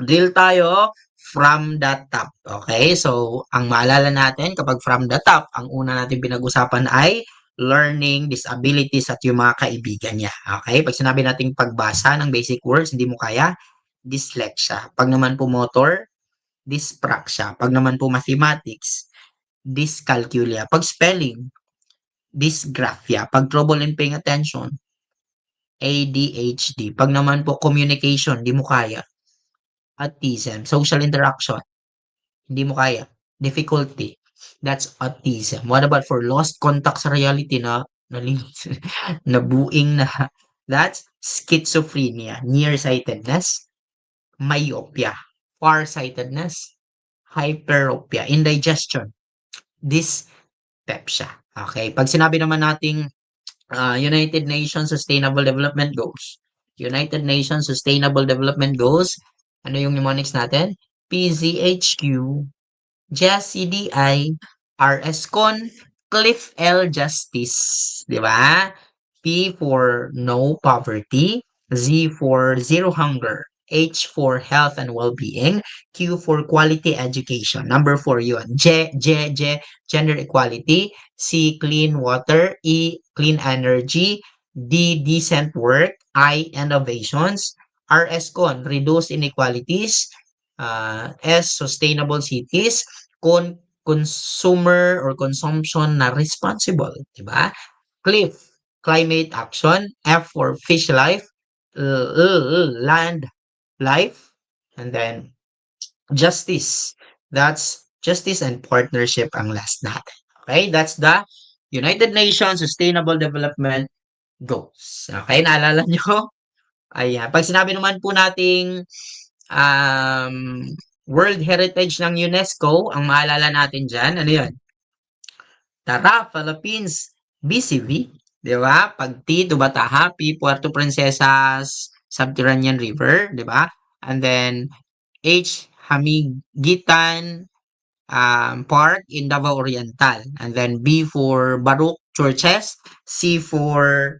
Drill tayo from the top. Okay? So, ang maalala natin kapag from the top, ang una natin pinag-usapan ay learning disabilities at yung mga kaibigan niya. Okay? Pag sinabi nating pagbasa ng basic words, hindi mo kaya, dyslexia. Pag naman po motor, dyspraxia. Pag naman po mathematics, dyscalculia. Pag spelling, dysgraphia. Pag trouble in paying attention, ADHD. Pag naman po communication, hindi mo kaya, autism. Social interaction, hindi mo kaya, difficulty. That's autism. What about for lost contact sa reality na nabuing na? That's schizophrenia, nearsightedness, myopia, farsightedness, hyperopia, indigestion, dyspepsia. Okay, pag sinabi naman nating United Nations Sustainable Development Goals, United Nations Sustainable Development Goals, ano yung mnemonics natin? PZHQ, Just CDI, RS Con, Cliff L Justice, di ba? P for no poverty, Z for zero hunger, H for health and well-being, Q for quality education. Number 4 yun. Gender equality, C, clean water, E, clean energy, D, decent work, I, innovations, RS Con, reduce inequalities, S, sustainable cities, consumer or consumption na responsible, di ba? Cliff, climate action, F for fish life, land life, and then justice. That's justice and partnership ang last natin. Okay, that's the United Nations Sustainable Development Goals. Okay, naalala nyo? Ayan. Pag sinabi naman po nating um, World Heritage ng UNESCO, ang maalala natin dyan, ano yun? Tara, Philippines, BCV, di ba? Pag T, Tubataha, P, Puerto Princesas, Subterranean River, di ba? And then H, Hamigitan Park in Davao Oriental. And then B for Baruch Churches, C for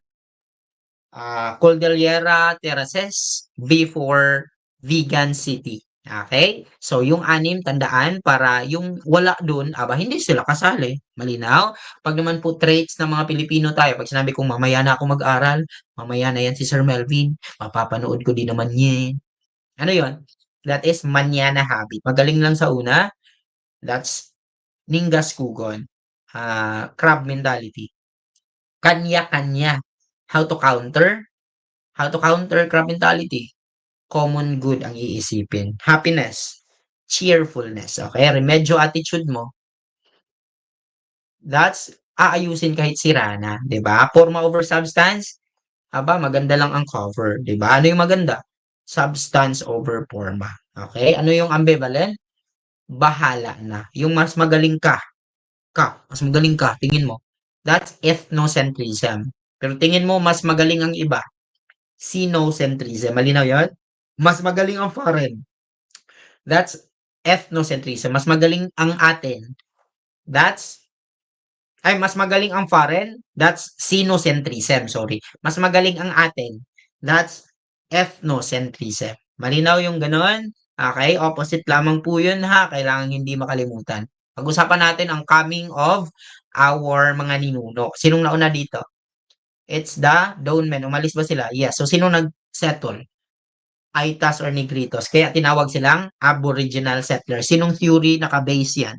Cordillera Terraces, V for Vegan City. Okay? So, yung anim, tandaan, para yung wala dun, aba, hindi sila kasali. Malinaw? Pag naman po traits ng mga Pilipino tayo, pag sinabi kong mamaya na ako mag-aral, mamaya na yan si Sir Melvin, mapapanood ko din naman niya. Ano yon? That is manana habit. Magaling lang sa una, that's ningas kugon. Crab mentality. Kanya-kanya. How to counter? How to counter crab mentality? Common good ang iisipin. Happiness, cheerfulness, okay? Remedyo attitude mo, that's aayusin kahit sira na, 'di ba? Forma over substance, aba maganda lang ang cover, 'di ba? Ano yung maganda? Substance over forma. Okay? Ano yung ambivalent? Bahala na. Yung mas magaling mas magaling ka, tingin mo. That's ethnocentrism. Pero tingin mo mas magaling ang iba, sinocentrism. Malinaw 'yon? Mas magaling ang foreign. That's ethnocentrism. Mas magaling ang atin. That's mas magaling ang foreign. That's sinocentrism. Sorry. Mas magaling ang atin. That's ethnocentrism. Malinaw yung ganon? Okay, opposite lamang po yun ha. Kailangan hindi makalimutan. Pag-usapan natin ang coming of our mga ninuno. Sinong nauna dito? It's the Dawnmen. Umalis ba sila? Yes. So, sinong nag-settle? Aitas or Negritos. Kaya tinawag silang Aboriginal settlers. Sinong theory naka-base yan?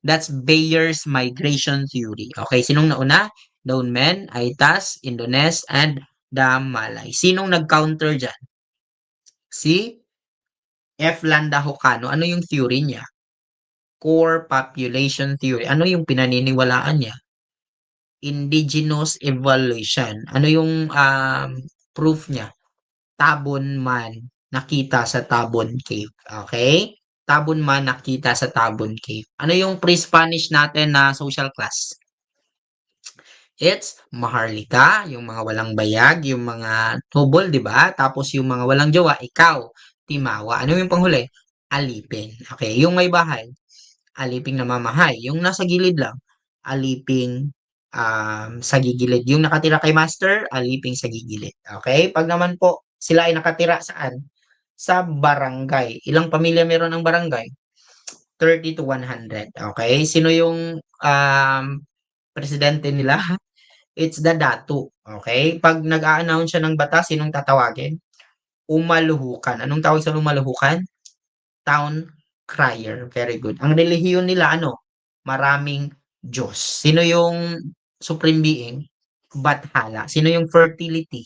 That's Bayer's migration theory. Okay, sinong nauna? Dawnmen, Aitas, Indones, and the Malay. Sinong nag-counter dyan? Si F. Landa Hocano. Ano yung theory niya? Core population theory. Ano yung pinaniniwalaan niya? Indigenous evolution. Ano yung proof niya? Tabon man nakita sa Tabon Cave. Okay? Tabon man nakita sa Tabon Cave. Ano yung pre-Spanish natin na social class? It's Maharlika, yung mga walang bayag, yung mga noble, di ba? Tapos yung mga walang jowa, ikaw, Timawa. Ano yung panghuli? Alipin. Okay, yung may bahay, aliping namamahay. Yung nasa gilid lang, aliping sa gigilid. Yung nakatira kay master, aliping sa gigilid. Okay? Pag naman po sila ay nakatira saan? sa barangay. Ilang pamilya meron ang barangay? 30 to 100. Okay? Sino yung presidente nila? It's the datu. Okay? Pag nag-a-announce siya ng batas, sinong tatawagin? Umaluhukan. Anong tawag sa umaluhukan? Town crier. Very good. Ang relihiyon nila ano? Maraming Diyos. Sino yung supreme being? Bathala. Sino yung fertility?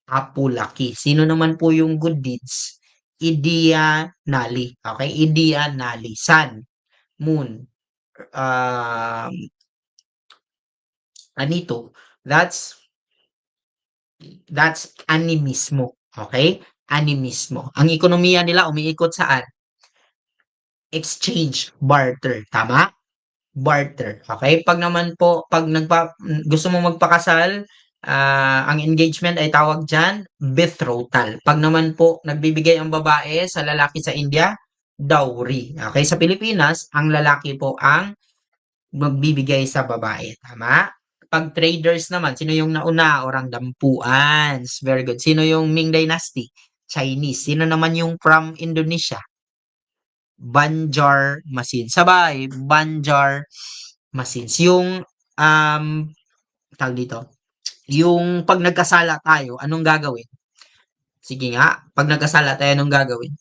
Apu-laki. Sino naman po yung good deeds? Idia Nali. Okay? Idia Nali. Sun, moon, um, anito. That's animismo. Okay? Animismo. Ang ekonomiya nila umiikot saan? Exchange, barter. Tama? Barter. Okay? Pag naman po, gusto mo magpakasal, ang engagement ay tawag dyan, betrothal. Pag naman po, nagbibigay ang babae sa lalaki sa India, dowry. Okay? Sa Pilipinas, ang lalaki po ang magbibigay sa babae. Tama? Pag traders naman, sino yung nauna? Orang Dampuans. Very good. Sino yung Ming Dynasty? Chinese. Sino naman yung from Indonesia? Banjar Masin. Sabay, Banjar Masins. Yung, tawag dito, yung pag nagkasala tayo, anong gagawin? Sige nga, pag nagkasala tayo, anong gagawin?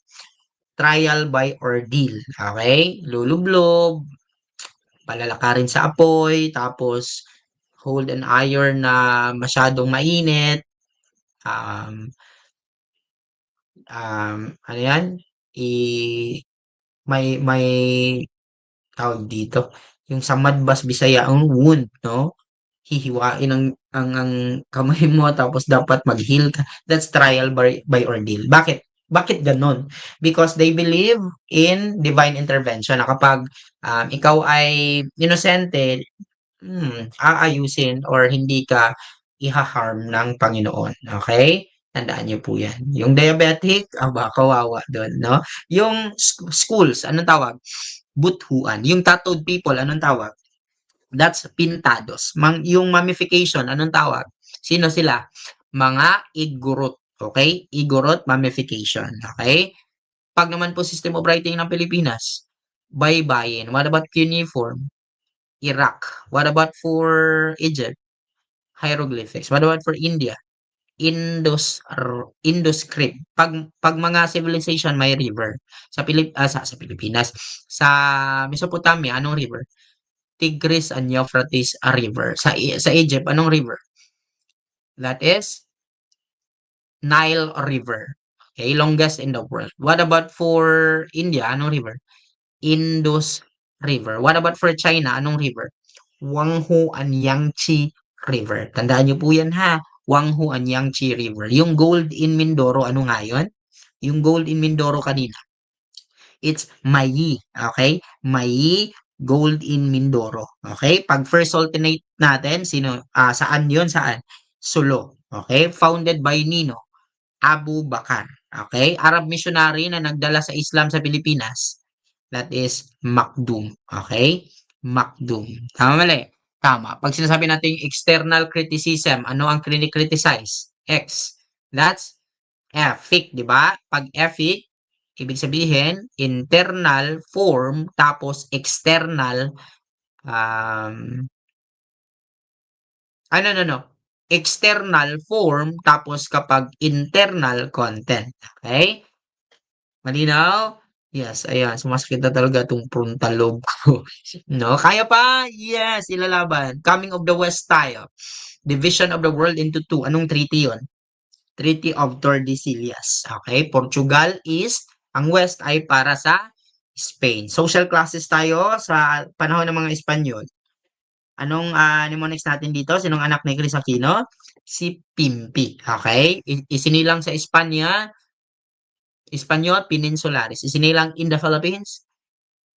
Trial by ordeal. Okay? Lulublob, palalakarin sa apoy, tapos hold an iron na masyadong mainit, um, ano yan? I, may tawag dito, yung sa Madbas Bisaya, ang wound, no? Hihiwain ang kamay mo tapos dapat mag-heal ka. That's trial by ordeal. Bakit? Bakit ganon? Because they believe in divine intervention na kapag ikaw ay inosente, aayusin or hindi ka iha-harm ng Panginoon. Okay? Tandaan niyo po yan. Yung diabetic, aba, kawawa doon, no? Yung schools, anong tawag? Buthuan. Yung tattooed people, anong tawag? That's pintados. Yung mummification, anong tawag? Sino sila? Mga igurut. Okay? Igurut, mummification. Okay? Pag naman po system of writing ng Pilipinas, baybayin. What about cuneiform? Iraq. What about for Egypt? Hieroglyphics. What about for India? Indus script. Pag mga civilization may river. Sa Pilipinas, sa Mesopotamia, anong river? Tigris and Euphrates a river. Sa Egypt, anong river? That is Nile River. Okay, longest in the world. What about for India? Anong river? Indus River. What about for China? Anong river? Wanghu and Yangtze River. Tandaan niyo po yan ha. Wanghu and Yangtze River. Yung gold in Mindoro, ano nga yun? Yung gold in Mindoro kanina. It's Mayi. Okay? Mayi gold in Mindoro. Okay? Pag first sultanate natin, saan yun? Saan? Sulu. Okay? Founded by Nino. Abu Bakar. Okay? Arab missionary na nagdala sa Islam sa Pilipinas. That is Makdum. Okay? Makdum. Tama mali? Tama. Pag sinasabi natin external criticism, ano ang criticize? X. That's ethic, di ba? Pag ethic, ibig sabihin, internal form, tapos external, no. External form, tapos kapag internal content. Okay? Malinaw? Yes, ayan. Sumasakit na talaga itong frontal lobe ko. No? Kaya pa? Yes, ilalaban. Coming of the West tayo. Division of the world into two. Anong treaty yon? Treaty of Tordesillas. Okay? Portugal East. Ang West ay para sa Spain. Social classes tayo sa panahon ng mga Espanyol. Anong mnemonics natin dito? Sinong anak ni Chris Aquino? Si Pimpi. Okay? Isinilang sa Espanya. Espanyol, Peninsularis. Isinilang in the Philippines?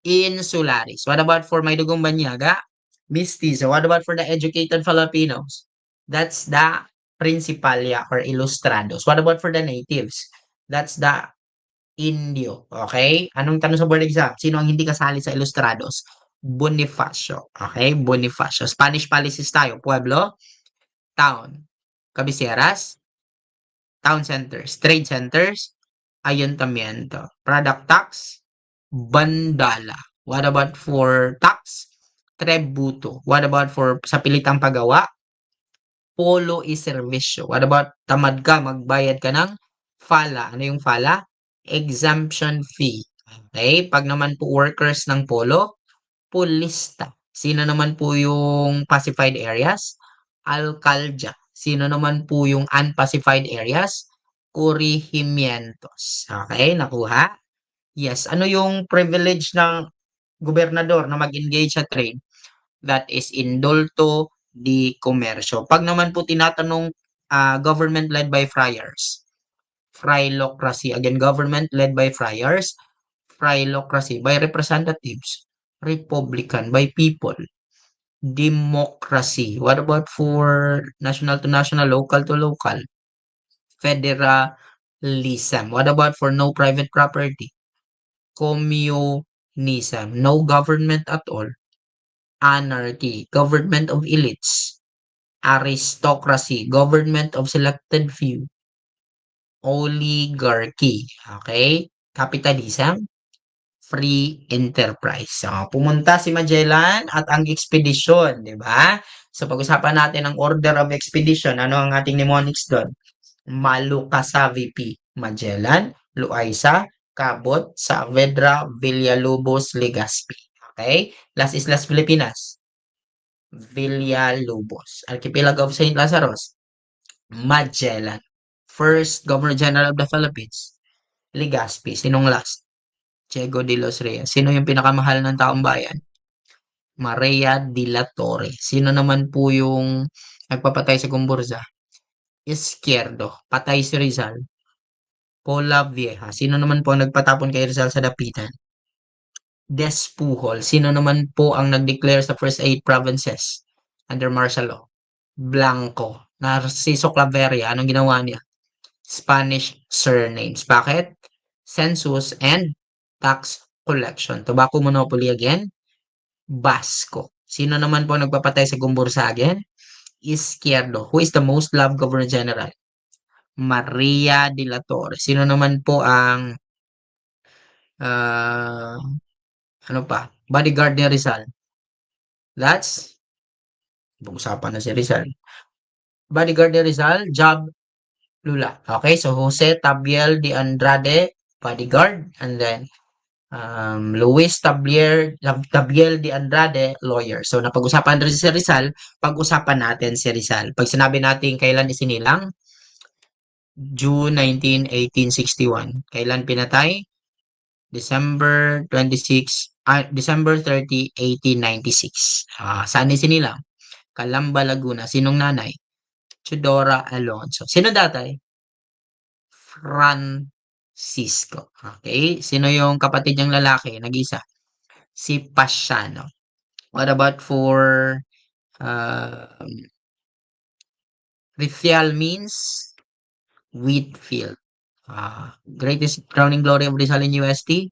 Insularis. What about for May Dugong Banyaga? Mestizo. What about for the educated Filipinos? That's the Principalia or Ilustrados. What about for the natives? That's the Indio. Okay? Anong tanong sa board exam? Sino ang hindi kasali sa Ilustrados? Bonifacio. Okay? Bonifacio. Spanish policies tayo. Pueblo, town. Cabeceras, town centers. Trade centers, ayuntamiento. Product tax, bandala. What about for tax? Tributo. What about for sa pilitang paggawa? Polo is serbisyo. What about tamad ka, magbayad ka ng FALA. Ano yung FALA? Exemption fee. Okay? Pag naman po workers ng polo, pulista. Sino naman po yung pacified areas? Alcaldya. Sino naman po yung unpacified areas? Corregimientos. Okay, nakuha? Yes. Ano yung privilege ng gobernador na mag-engage sa trade? That is indulto di komersyo. Pag naman po tinatanong government led by friars, phylocracy. Again, government led by friars, phylocracy by representatives, republican by people, democracy. What about for national to national, local to local? Federalism. What about for no private property? Communism. No government at all. Anarchy. Government of elites. Aristocracy. Government of selected few. Oligarchy. Okay? Capitalism. Free enterprise. So, pumunta si Magellan at ang expedition, di ba? So, pag-usapan natin ang order of expedition. Ano ang ating mnemonics doon? Maluca VP, Magellan, Loaiza, Cabot, Saavedra, Villalobos, Legazpi. Okay? Las Islas Filipinas, Villalobos. Archipelago of St. Lazarus, Magellan. First Governor General of the Philippines, Legazpi. Sinong last? Diego de los Reyes. Sino yung pinakamahal ng taong bayan? Maria de la Torre. Sino naman po yung nagpapatay sa Gumburza? Izquierdo. Patay si Rizal. Pola Vieja. Sino naman po ang nagpatapon kay Rizal sa dapitan? Despujol. Sino naman po ang nag-declare sa first eight provinces under martial law? Blanco. Narciso Claveria. Anong ginawa niya? Spanish surnames. Bakit? Census and tax collection. Tobacco monopoly again? Basco. Sino naman po nagpapatay sa Gumbursa again? Izquierdo. Who is the most loved Governor General? Maria de la Torre. Sino naman po ang ah, ano pa? Bodyguard ni Rizal. That's pag-usapan na si Rizal. Bodyguard ni Rizal, Job Lula. Okay, so Jose Tabiel de Andrade, bodyguard, and then Luis Tabiel de Andrade, lawyer. So napag-usapan rin si Rizal, pag-usapan natin si Rizal. Pag sinabi natin kailan isinilang, June 19, 1861. Kailan pinatay? December 30, 1896. Saan isinilang? Calamba, Laguna. Sinong nanay? Chudora Alonso. Sino tatay? Francisco. Okay? Sino yung kapatid niyang lalaki? Nag-isa. Si Pasiano. What about for uh, Rithial means Wheatfield. Greatest crowning glory of Rizal in UST?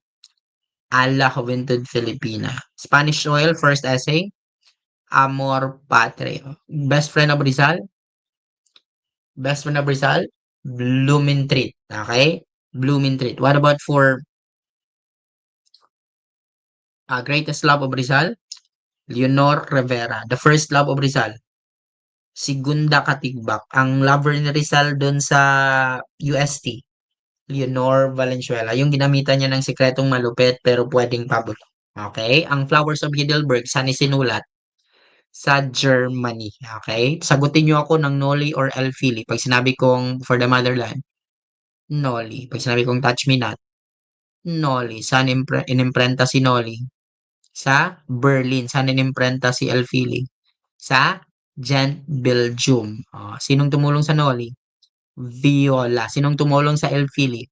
A la Juventud Filipina. Spanish soil, first essay? Amor Patrio. Best friend of Rizal? Best friend of Rizal? Blumentritt. Okay? Blumentritt. What about for greatest love of Rizal? Leonor Rivera. The first love of Rizal? Si Gunda Katigbak. Ang lover ni Rizal dun sa UST? Leonor Valenzuela. Yung ginamitan niya ng sikretong malupit pero pwedeng pabulok. Okay? Ang Flowers of Heidelberg, saan isinulat? Sa Germany. Okay? Sagutin niyo ako ng Noli or Elfili. Pag sinabi kong for the motherland, Noli. Pag sinabi kong touch me not, Noli. Saan inimprenta si Noli? Sa Berlin. Saan inimprenta si Elfili? Sa Gent, Belgium. Sinong tumulong sa Noli? Viola. Sinong tumulong sa Elfili?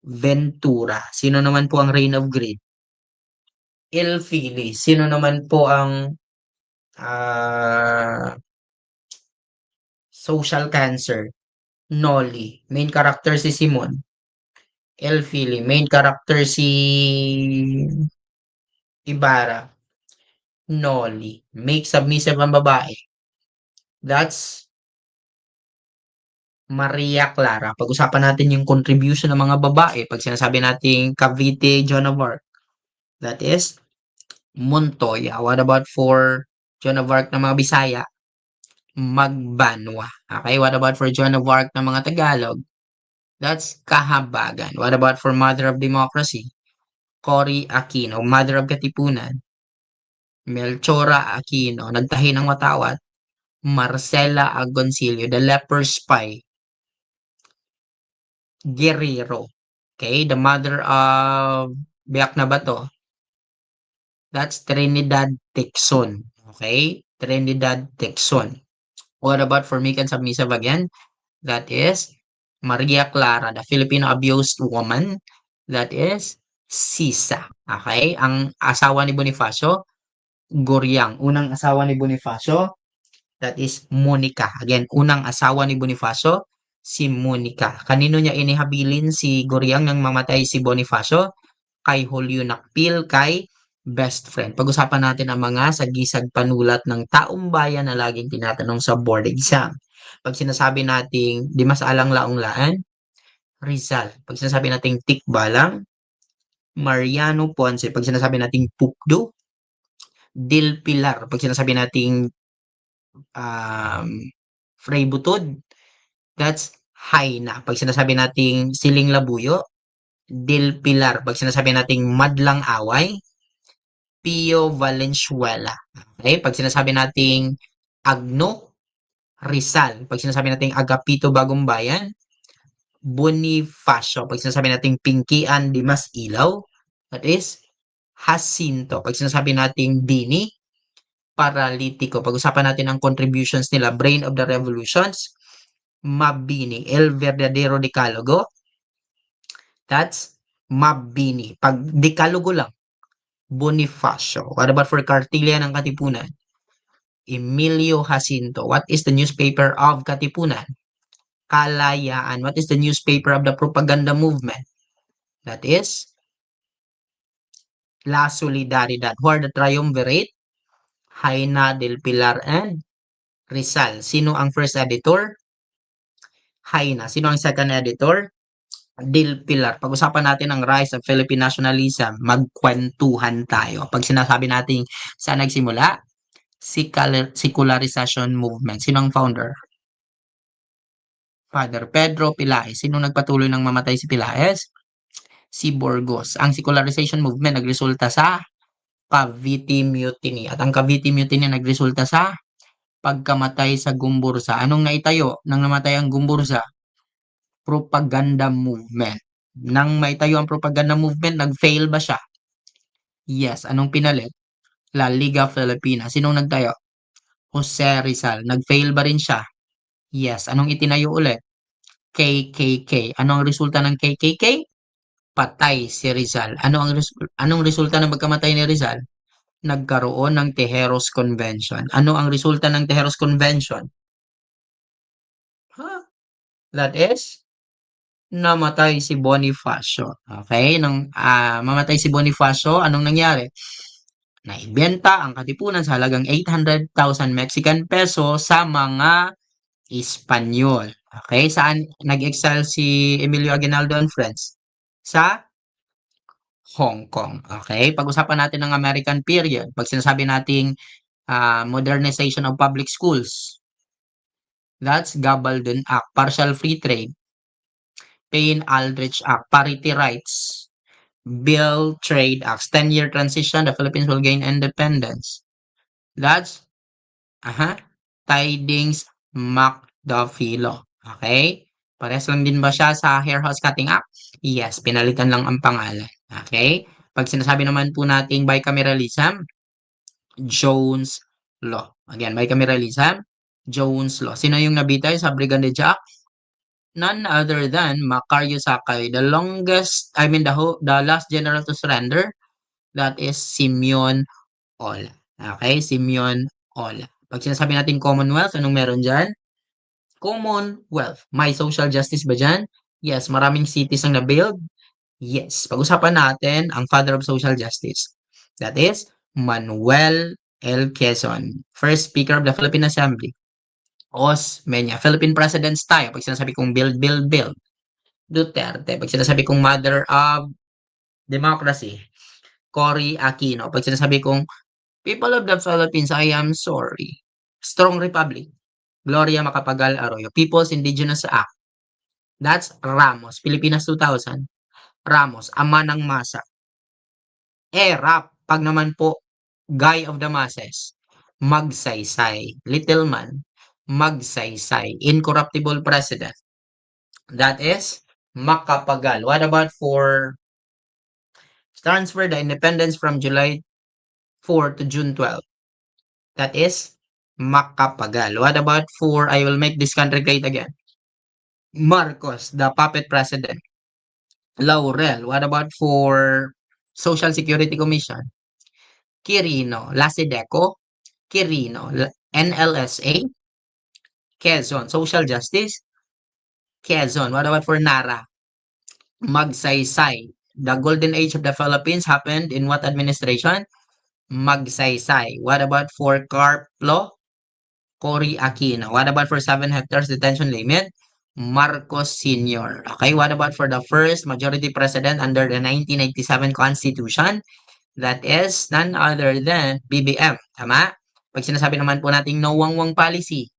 Ventura. Sino naman po ang Reign of Greed? Elfili. Sino naman po ang ah, social cancer? Noli. Main character si Simon. Elfili. Main character si Ibarra. Noli. Make submissive ang babae. That's Maria Clara. Pag-usapan natin yung contribution ng mga babae. Pag sinasabi nating Cavite, Joan of Arc, that is Montoya. What about for Joan of Arc ng mga Bisaya? Magbanwa. Okay, what about for Joan of Arc ng mga Tagalog? That's Kahabagan. What about for Mother of Democracy? Cory Aquino. Mother of Katipunan? Melchora Aquino. Nagtahi ng watawat? Marcela Agoncillo. The Leper Spy? Guerrero. Okay, the mother of Biak na Bato? That's Trinidad Tixon. Okay, Trinidad Tixon. What about for meek and submissive again? That is Maria Clara, the Filipino abused woman. That is Sisa. Okay, ang asawa ni Bonifacio, Goriang. Unang asawa ni Bonifacio, that is Monica. Again, unang asawa ni Bonifacio, si Monica. Kanino niya inihabilin si Goriang nang mamatay si Bonifacio? Kay Julio Nakpil, kay best friend. Pag-usapan natin ang mga sagisag panulat ng taong bayan na laging tinatanong sa board exam. Pag sinasabi nating di mas alang laong laan, Rizal. Pag sinasabi nating Tikbalang, Mariano Ponce. Pag sinasabi nating Pukdo, Dil Pilar. Pag sinasabi nating um, Fray Butod, that's Haina. Pag sinasabi nating Siling Labuyo, Dil Pilar. Pag sinasabi nating Madlang Away, Pio Valenzuela. Okay? Pag sinasabi nating Agno, Rizal. Pag sinasabi nating Agapito Bagumbayan, Bonifacio. Pag sinasabi nating Pinkian Dimas Ilaw, that is Jacinto. Pag sinasabi nating Bini, Paralitiko. Pag-usapan natin ang contributions nila, Brain of the Revolutions, Mabini. El Verdadero Decalogo, that's Mabini. Pag Decalogo lang, Bonifacio. What about for Kartilya ng Katipunan? Emilio Jacinto. What is the newspaper of Katipunan? Kalayaan. What is the newspaper of the propaganda movement? That is La Solidaridad. Who are the triumvirate? Jaina del Pilar and Rizal. Sino ang first editor? Jaina. Sino ang second editor? Del Pilar. Pag-usapan natin ang rise of Philippine nationalism. Magkwentuhan tayo. Pag sinasabi natin saan nagsimula, secularization movement. Sino ang founder? Father Pedro Pilaes. Sino nagpatuloy ng mamatay si Pilaes? Si Burgos. Ang secularization movement nagresulta sa Cavite Mutiny. At ang Cavite Mutiny nagresulta sa pagkamatay sa Gumbursa. Anong naitayo nang namatay ang Gumbursa? Propaganda movement. Nang maitayo ang propaganda movement, nag-fail ba siya? Yes. Anong pinalit? La Liga Filipina. Sinong nagtayo? Jose Rizal. Nag-fail ba rin siya? Yes. Anong itinayo ulit? KKK. Ano ang resulta ng KKK? Patay si Rizal. Anong resulta ng pagkamatay ni Rizal? Nagkaroon ng Tejeros Convention. Ano ang resulta ng Tejeros Convention? Huh? That is, namatay si Bonifacio. Okay? Nung mamatay si Bonifacio, anong nangyari? Naibenta ang Katipunan sa halagang 800,000 Mexican peso sa mga Espanyol. Okay? Saan nag-exile si Emilio Aguinaldo and Friends? Sa Hong Kong. Okay? Pag-usapan natin ng American period. Pag sinasabi nating modernization of public schools, that's Gabaldon Act. Partial free trade. Payne-Aldrich Act. Parity rights. Bill Trade Acts. 10-year transition. The Philippines will gain independence. That's Tidings McDuffie Law. Okay? Parehas lang din ba siya sa Hair House Cutting Act? Yes, pinalitan lang ang pangalan. Okay? Pag sinasabi naman po nating bicameralism, Jones Law. Again, bicameralism, Jones Law. Sino yung nabitay sa Brigandage Act? None other than Macario Sakay, the last general to surrender. That is Simeon Ola. Okay, Simeon Ola. Pag sinasabi natin Commonwealth, anong meron dyan? Commonwealth. May social justice ba dyan? Yes. Maraming cities ang na-build? Yes. Pag-usapan natin ang father of social justice. That is Manuel L. Quezon, first Speaker of the Philippine Assembly. Osmeña. Philippine presidents tayo. Pag sinasabi kong build, build, build. Duterte. Pag sinasabi kong mother of democracy, Cory Aquino. Pag sinasabi kong people of the Philippines, I am sorry. Strong Republic, Gloria Macapagal Arroyo. People's Indigenous Act, that's Ramos. Pilipinas 2000, Ramos. Ama ng masa. Rap. Pag naman po, guy of the masses, Magsaysay. Little man, Magsaysay. Incorruptible president, that is Macapagal. What about for transfer the independence from July 4 to June 12? That is Macapagal. What about for I will make this country great again? Marcos, the puppet president. Laurel. What about for Social Security Commission? Quirino. Lasideco. Quirino. NLSA. Quezon. Social Justice. Quezon. What about for Nara? Magsaysay. The golden age of the Philippines happened in what administration? Magsaysay. What about for Carplo? Cory Aquino. What about for 7 hectares detention limit? Marcos Sr. Okay, what about for the first majority president under the 1997 Constitution? That is none other than BBM. Tama? Pag sinasabi naman po nating no wangwang policy,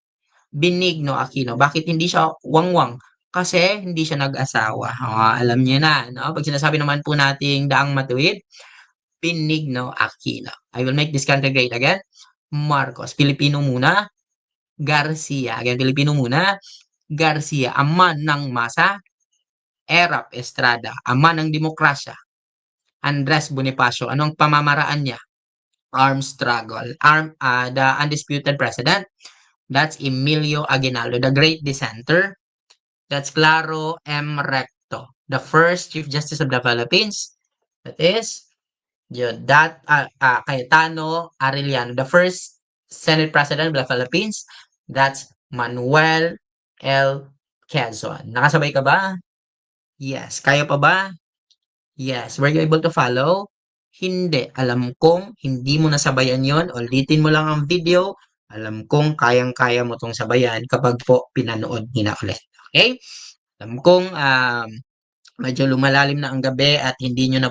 Benigno Aquino. Bakit hindi siya wangwang? Kasi hindi siya nag-asawa. Alam niyo na, no? Pag sinasabi naman po nating daang matuwid, Benigno Aquino. I will make this country great again. Marcos. Pilipino muna. Garcia. Again, Pilipino muna. Garcia. Ama ng masa. Erap Estrada. Ama ng demokrasya. Andres Bonifacio. Anong pamamaraan niya? Armed struggle. The undisputed president. That's Emilio Aguinaldo, the great dissenter. That's Claro M. Recto, the first Chief Justice of the Philippines. That is Cayetano Arellano, the first Senate President of the Philippines. That's Manuel L. Quezon. Nakasabay ka ba? Yes. Kaya pa ba? Yes. Were you able to follow? Hindi. Alam kong hindi mo nasabayan yon. Ulitin mo lang ang video. Alam kong kayang-kaya mo tong sabayan kapag po pinanood niyo na ulit. Okay? Alam kong medyo lumalalim na ang gabi at hindi nyo na